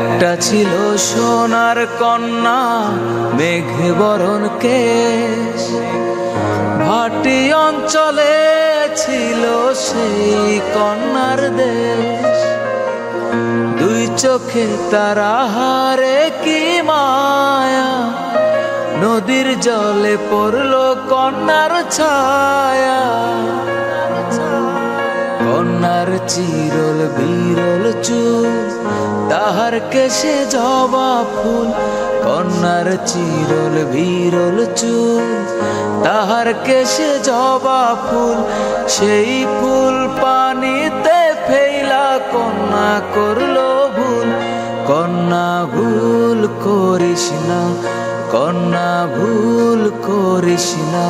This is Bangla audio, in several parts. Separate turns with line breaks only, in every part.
একটা ছিল সোনার কন্যা, মেঘে বরণ কেশ, ভাটি অঞ্চলে ছিল সেই কন্যার দেশ। দুই চোখে তার আহারে কি মায়া, নদীর জলে পড়লো কন্যার ছায়া। কন্যার চিরল বিরল চুল, তাহার কেশে জবা ফুল। কন্যার চিরল বিরল চুল, তাহার কেশে জবা ফুল। সেই ফুল পানিতে ফেলা কন্যা করলো ভুল। কন্যা ভুল করিস না, কন্যা ভুল করিস না।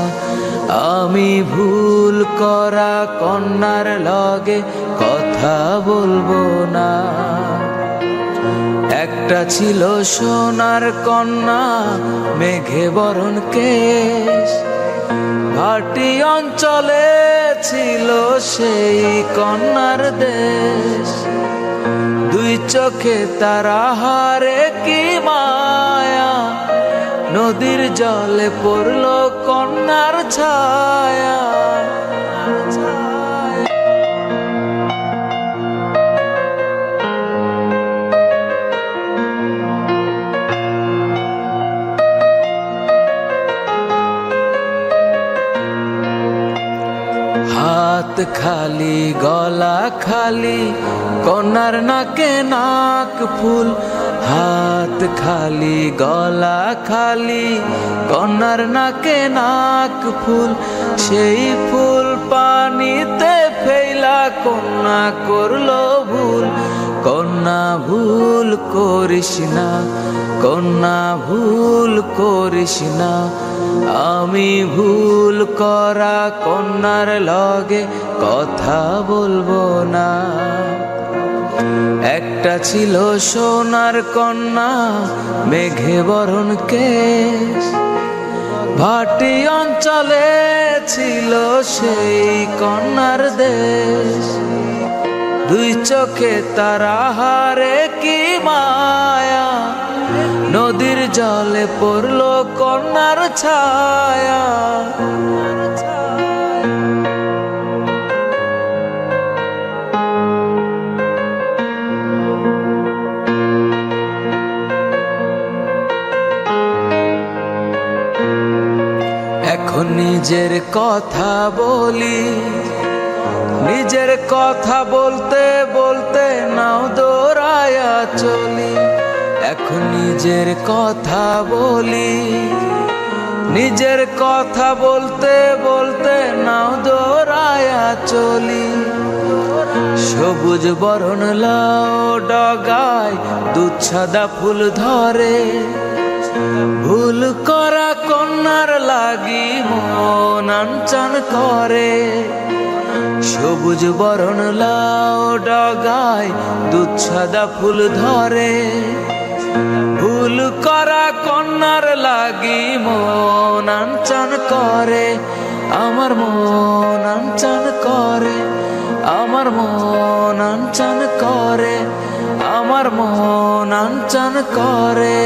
আমি ভুল করা কন্যার লগে কথা বলবো না। একটা ছিল সোনার কন্যা, মেঘে বরণ কেশ, ভাটি অঞ্চলে ছিল সেই কন্যার দেশ। দুই চোখে তার আহারে কি মায়া, নদীর জলে পড়লো কন্যার ছায়া। হাত খালি গলা খালি, কন্যার নাকে নাক ফুল। হাত খালি গলা খালি, কন্যার নাকে নাক ফুল। সেই ফুল পানিতে ফেলা কন্যা করলো ভুল। কন্যা ভুল করিস না, কন্যা ভুল করিস না। আমি ভুল করা কন্যার লগে কথা বলবো না। একটা ছিল সোনার কন্যা, মেঘে বরণ কেশ, ভাটি অঞ্চলে ছিল সেই কন্যার দেশ। দুই চোখে তার আহারে কি মায়া, নদীর জলে পড়লো কন্যার ছায়া। এখন নিজের কথা বলি, নিজের কথা বলতে বলতে নাও দৌড়ায়া চলি। এখন নিজের কথা বলি, নিজের কথা বলতে বলতে নাও দৌড়ায়া চলি। সবুজ বরণ লাউ ডগায় দুধ সাদা ফুল ধরে। ভুল করা কন্যার লাগি মন আনচান করে। সবুজ বরণ লাউ ডগায় দুধ সাদা ফুল ধরে। ভুল করা কন্যার লাগি মন আনচান করে। আমার মন আনচান করে, আমার মন আনচান করে, আমার মন আনচান করে।